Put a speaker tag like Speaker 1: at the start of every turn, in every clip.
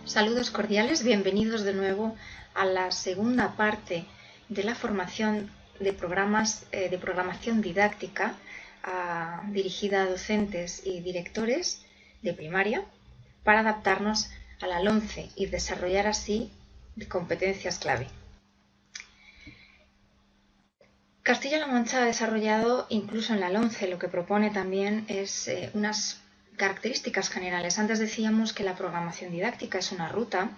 Speaker 1: Saludos cordiales, bienvenidos de nuevo a la segunda parte de la formación de programas de programación didáctica dirigida a docentes y directores de primaria para adaptarnos a la LOMCE y desarrollar así competencias clave. Castilla-La Mancha ha desarrollado incluso en la LOMCE, lo que propone también es unas características generales. Antes decíamos que la programación didáctica es una ruta,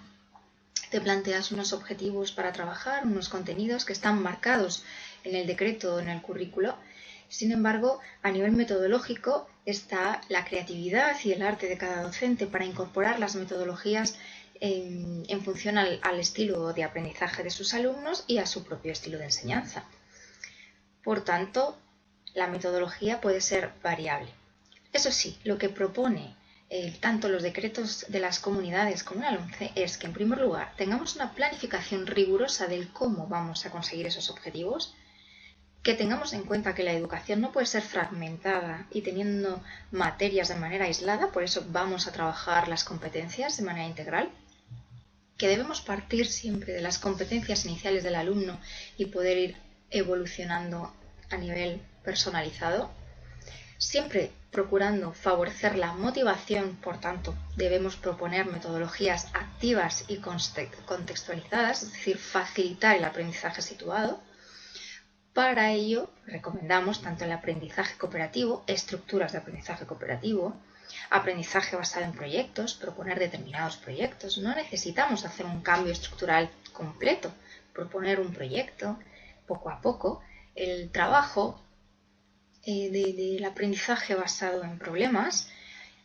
Speaker 1: te planteas unos objetivos para trabajar, unos contenidos que están marcados en el decreto o en el currículo. Sin embargo, a nivel metodológico está la creatividad y el arte de cada docente para incorporar las metodologías en función al estilo de aprendizaje de sus alumnos y a su propio estilo de enseñanza. Por tanto, la metodología puede ser variable. Eso sí, lo que propone tanto los decretos de las comunidades como la LOMCE es que, en primer lugar, tengamos una planificación rigurosa del cómo vamos a conseguir esos objetivos, que tengamos en cuenta que la educación no puede ser fragmentada y teniendo materias de manera aislada, por eso vamos a trabajar las competencias de manera integral, que debemos partir siempre de las competencias iniciales del alumno y poder ir evolucionando a nivel personalizado, siempre procurando favorecer la motivación. Por tanto, debemos proponer metodologías activas y contextualizadas, es decir, facilitar el aprendizaje situado. Para ello, recomendamos tanto el aprendizaje cooperativo, estructuras de aprendizaje cooperativo, aprendizaje basado en proyectos, proponer determinados proyectos. No necesitamos hacer un cambio estructural completo, proponer un proyecto poco a poco. El trabajo del aprendizaje basado en problemas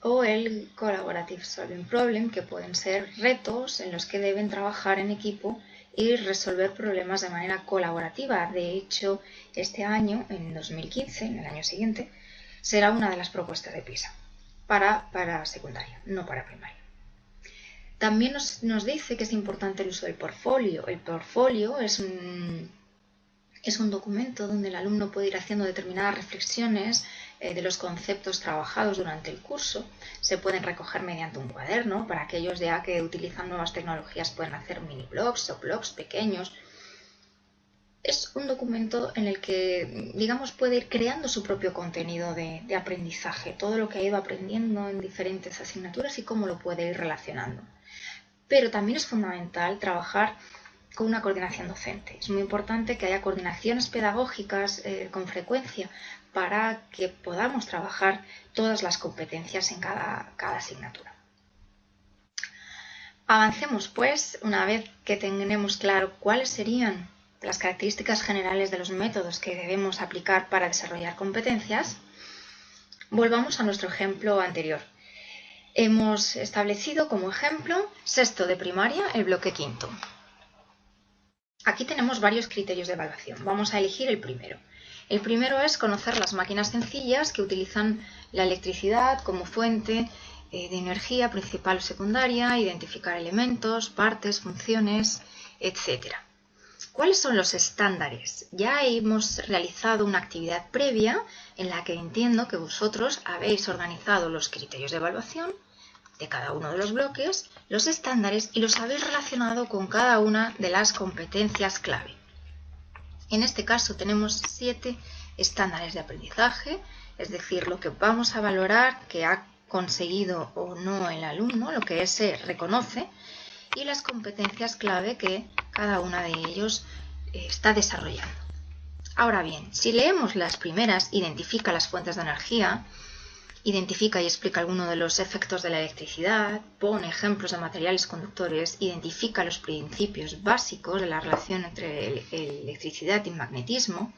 Speaker 1: o el Collaborative Solving Problem, que pueden ser retos en los que deben trabajar en equipo y resolver problemas de manera colaborativa. De hecho, este año, en 2015, en el año siguiente, será una de las propuestas de PISA para secundaria, no para primaria. También nos dice que es importante el uso del portfolio. El portfolio es un documento donde el alumno puede ir haciendo determinadas reflexiones de los conceptos trabajados durante el curso. Se pueden recoger mediante un cuaderno para aquellos ya que utilizan nuevas tecnologías, pueden hacer mini blogs o blogs pequeños. Es un documento en el que, digamos, puede ir creando su propio contenido de aprendizaje, todo lo que ha ido aprendiendo en diferentes asignaturas y cómo lo puede ir relacionando. Pero también es fundamental trabajar con una coordinación docente. Es muy importante que haya coordinaciones pedagógicas con frecuencia para que podamos trabajar todas las competencias en cada asignatura. Avancemos, pues, una vez que tenemos claro cuáles serían las características generales de los métodos que debemos aplicar para desarrollar competencias, volvamos a nuestro ejemplo anterior. Hemos establecido como ejemplo sexto de primaria, el bloque quinto. Aquí tenemos varios criterios de evaluación. Vamos a elegir el primero. El primero es conocer las máquinas sencillas que utilizan la electricidad como fuente de energía principal o secundaria, identificar elementos, partes, funciones, etc. ¿Cuáles son los estándares? Ya hemos realizado una actividad previa en la que entiendo que vosotros habéis organizado los criterios de evaluación de cada uno de los bloques, los estándares, y los habéis relacionado con cada una de las competencias clave. En este caso tenemos 7 estándares de aprendizaje, es decir, lo que vamos a valorar que ha conseguido o no el alumno, lo que se reconoce, y las competencias clave que cada una de ellos está desarrollando. Ahora bien, si leemos las primeras, identifica las fuentes de energía, identifica y explica alguno de los efectos de la electricidad, pone ejemplos de materiales conductores, identifica los principios básicos de la relación entre electricidad y magnetismo.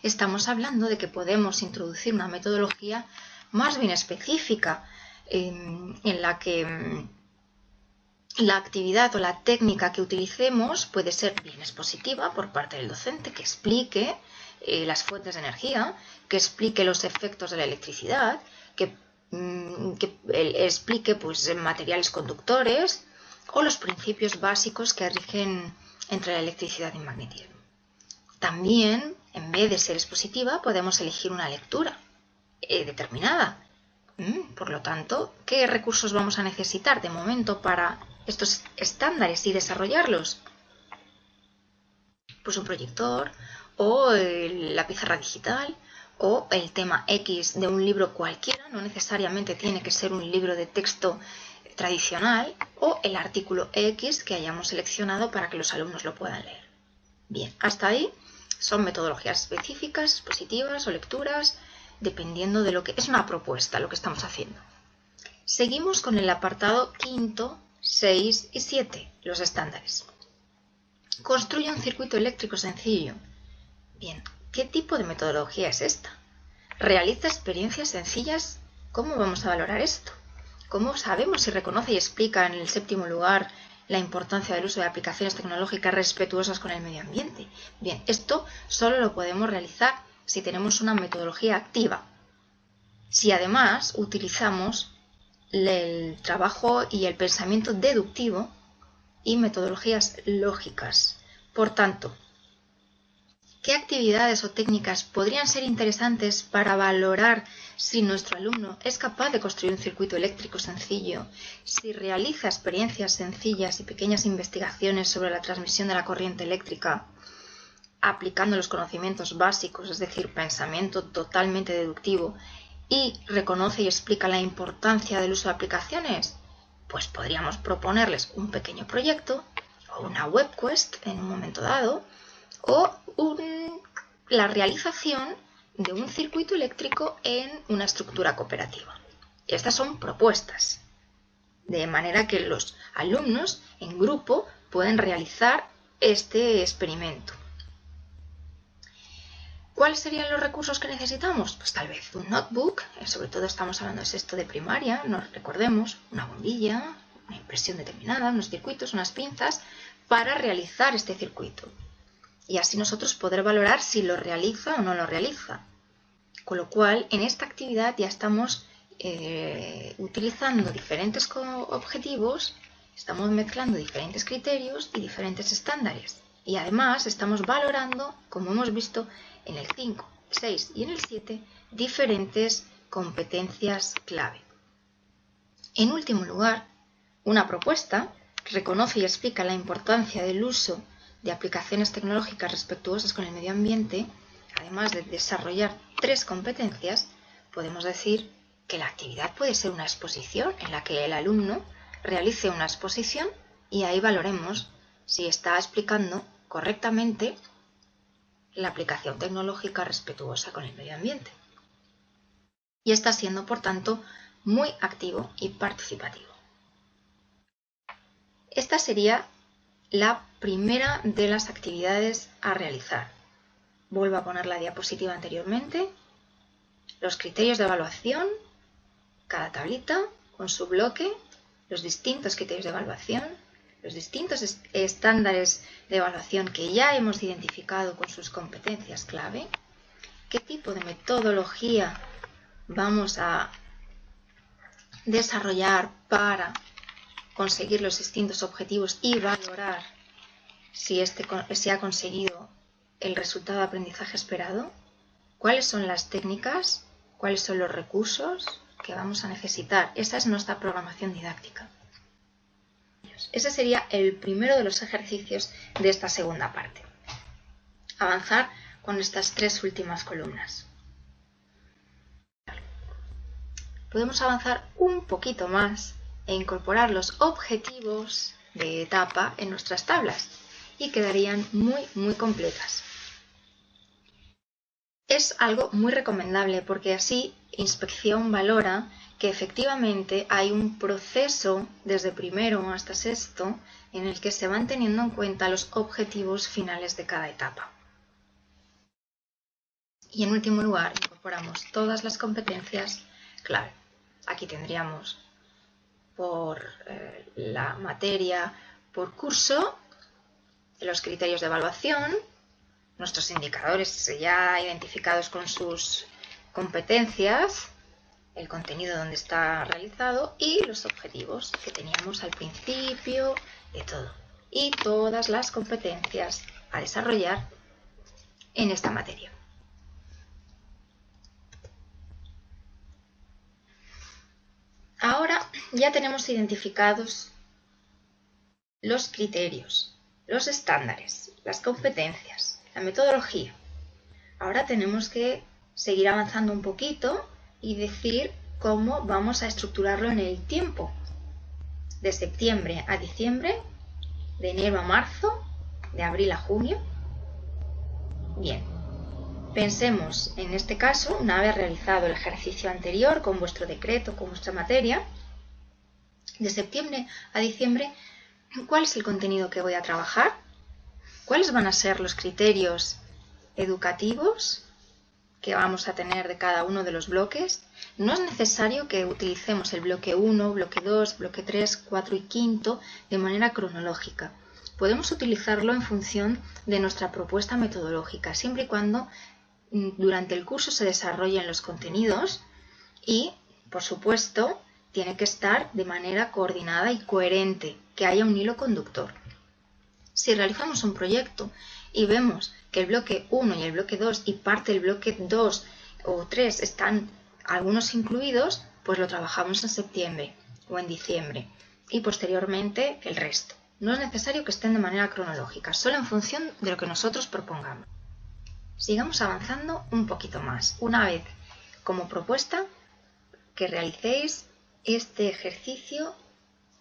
Speaker 1: Estamos hablando de que podemos introducir una metodología más bien específica en la que la actividad o la técnica que utilicemos puede ser bien expositiva por parte del docente, que explique las fuentes de energía, que explique los efectos de la electricidad, que explique pues, materiales conductores o los principios básicos que rigen entre la electricidad y el magnetismo. También, en vez de ser expositiva, podemos elegir una lectura determinada. Por lo tanto, ¿qué recursos vamos a necesitar de momento para estos estándares y desarrollarlos? Pues un proyector o la pizarra digital o el tema X de un libro cualquiera, no necesariamente tiene que ser un libro de texto tradicional, o el artículo X que hayamos seleccionado para que los alumnos lo puedan leer. Bien, hasta ahí son metodologías específicas, expositivas o lecturas, dependiendo de lo que es una propuesta, lo que estamos haciendo. Seguimos con el apartado 5, 6 y 7, los estándares. Construye un circuito eléctrico sencillo. Bien, ¿qué tipo de metodología es esta? ¿Realiza experiencias sencillas? ¿Cómo vamos a valorar esto? ¿Cómo sabemos si reconoce y explica en el 7º lugar la importancia del uso de aplicaciones tecnológicas respetuosas con el medio ambiente? Bien, esto solo lo podemos realizar si tenemos una metodología activa. Si además utilizamos el trabajo y el pensamiento deductivo y metodologías lógicas. Por tanto, ¿qué actividades o técnicas podrían ser interesantes para valorar si nuestro alumno es capaz de construir un circuito eléctrico sencillo, si realiza experiencias sencillas y pequeñas investigaciones sobre la transmisión de la corriente eléctrica, aplicando los conocimientos básicos, es decir, pensamiento totalmente deductivo, y reconoce y explica la importancia del uso de aplicaciones? Pues podríamos proponerles un pequeño proyecto o una webquest en un momento dado, o la realización de un circuito eléctrico en una estructura cooperativa. Estas son propuestas, de manera que los alumnos en grupo pueden realizar este experimento. ¿Cuáles serían los recursos que necesitamos? Pues tal vez un notebook, sobre todo estamos hablando de sexto de primaria, nos recordemos, una bombilla, una impresión determinada, unos circuitos, unas pinzas, para realizar este circuito. Y así nosotros poder valorar si lo realiza o no lo realiza. Con lo cual, en esta actividad ya estamos utilizando diferentes objetivos, estamos mezclando diferentes criterios y diferentes estándares. Y además estamos valorando, como hemos visto en el 5, 6 y en el 7, diferentes competencias clave. En último lugar, una propuesta reconoce y explica la importancia del uso de aplicaciones tecnológicas respetuosas con el medio ambiente. Además de desarrollar 3 competencias, podemos decir que la actividad puede ser una exposición en la que el alumno realice una exposición y ahí valoremos si está explicando correctamente la aplicación tecnológica respetuosa con el medio ambiente. Y está siendo, por tanto, muy activo y participativo. Esta sería la primera de las actividades a realizar. Vuelvo a poner la diapositiva anteriormente. Los criterios de evaluación, cada tablita con su bloque, los distintos criterios de evaluación, los distintos estándares de evaluación que ya hemos identificado con sus competencias clave, qué tipo de metodología vamos a desarrollar para conseguir los distintos objetivos y valorar si se ha conseguido el resultado de aprendizaje esperado, cuáles son las técnicas, cuáles son los recursos que vamos a necesitar. Esa es nuestra programación didáctica. Ese sería el primero de los ejercicios de esta segunda parte. Avanzar con estas 3 últimas columnas. Podemos avanzar un poquito más e incorporar los objetivos de etapa en nuestras tablas y quedarían muy completas. Es algo muy recomendable porque así Inspección valora que efectivamente hay un proceso desde primero hasta sexto en el que se van teniendo en cuenta los objetivos finales de cada etapa. Y en último lugar, incorporamos todas las competencias clave. Aquí tendríamos por la materia por curso, los criterios de evaluación, nuestros indicadores ya identificados con sus competencias, el contenido donde está realizado y los objetivos que teníamos al principio de todo. Y todas las competencias a desarrollar en esta materia. Ahora ya tenemos identificados los criterios, los estándares, las competencias, la metodología. Ahora tenemos que seguir avanzando un poquito y decir cómo vamos a estructurarlo en el tiempo. De septiembre a diciembre, de enero a marzo, de abril a junio. Bien, pensemos en este caso, una vez realizado el ejercicio anterior con vuestro decreto, con vuestra materia, de septiembre a diciembre, ¿cuál es el contenido que voy a trabajar? ¿Cuáles van a ser los criterios educativos que vamos a tener de cada uno de los bloques? No es necesario que utilicemos el bloque 1, bloque 2, bloque 3, 4 y 5 de manera cronológica. Podemos utilizarlo en función de nuestra propuesta metodológica, siempre y cuando durante el curso se desarrollen los contenidos y, por supuesto, tiene que estar de manera coordinada y coherente, que haya un hilo conductor. Si realizamos un proyecto y vemos que el bloque 1 y el bloque 2 y parte del bloque 2 o 3 están algunos incluidos, pues lo trabajamos en septiembre o en diciembre y posteriormente el resto. No es necesario que estén de manera cronológica, solo en función de lo que nosotros propongamos. Sigamos avanzando un poquito más. Una vez como propuesta que realicéis este ejercicio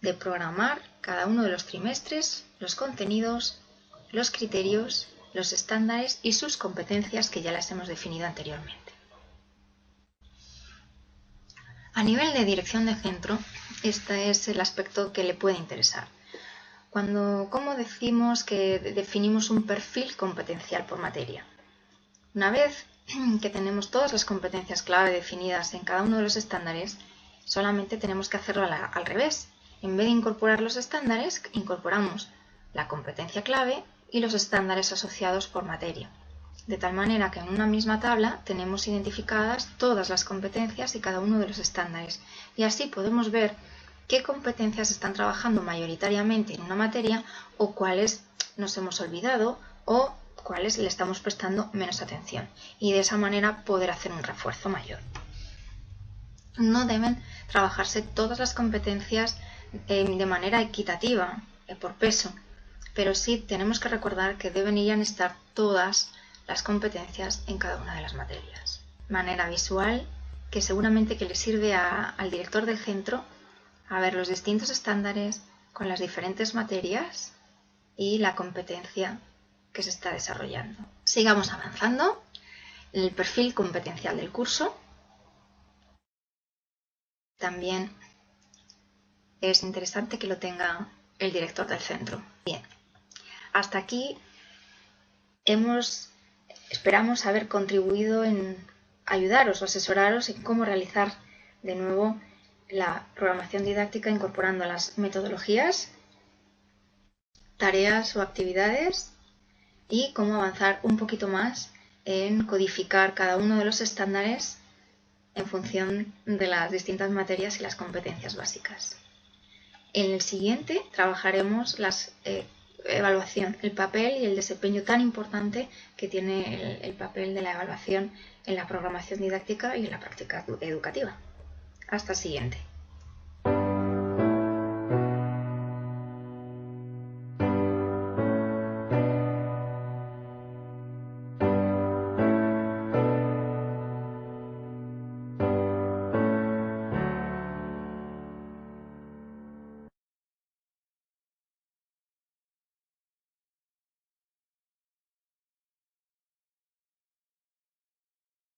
Speaker 1: de programar cada uno de los trimestres, los contenidos, los criterios, los estándares y sus competencias que ya las hemos definido anteriormente. A nivel de dirección de centro, este es el aspecto que le puede interesar. ¿Cómo decimos que definimos un perfil competencial por materia? Una vez que tenemos todas las competencias clave definidas en cada uno de los estándares, solamente tenemos que hacerlo al revés. En vez de incorporar los estándares, incorporamos la competencia clave y los estándares asociados por materia. De tal manera que en una misma tabla tenemos identificadas todas las competencias y cada uno de los estándares. Y así podemos ver qué competencias están trabajando mayoritariamente en una materia o cuáles nos hemos olvidado o cuáles le estamos prestando menos atención. Y de esa manera poder hacer un refuerzo mayor. No deben trabajarse todas las competencias de manera equitativa, por peso, pero sí tenemos que recordar que deben estar todas las competencias en cada una de las materias. Manera visual que seguramente que le sirve al director del centro a ver los distintos estándares con las diferentes materias y la competencia que se está desarrollando. Sigamos avanzando. El perfil competencial del curso. También es interesante que lo tenga el director del centro. Bien, hasta aquí esperamos haber contribuido en ayudaros o asesoraros en cómo realizar de nuevo la programación didáctica incorporando las metodologías, tareas o actividades y cómo avanzar un poquito más en codificar cada uno de los estándares en función de las distintas materias y las competencias básicas. En el siguiente trabajaremos la evaluación, el papel y el desempeño tan importante que tiene el papel de la evaluación en la programación didáctica y en la práctica educativa. Hasta el siguiente.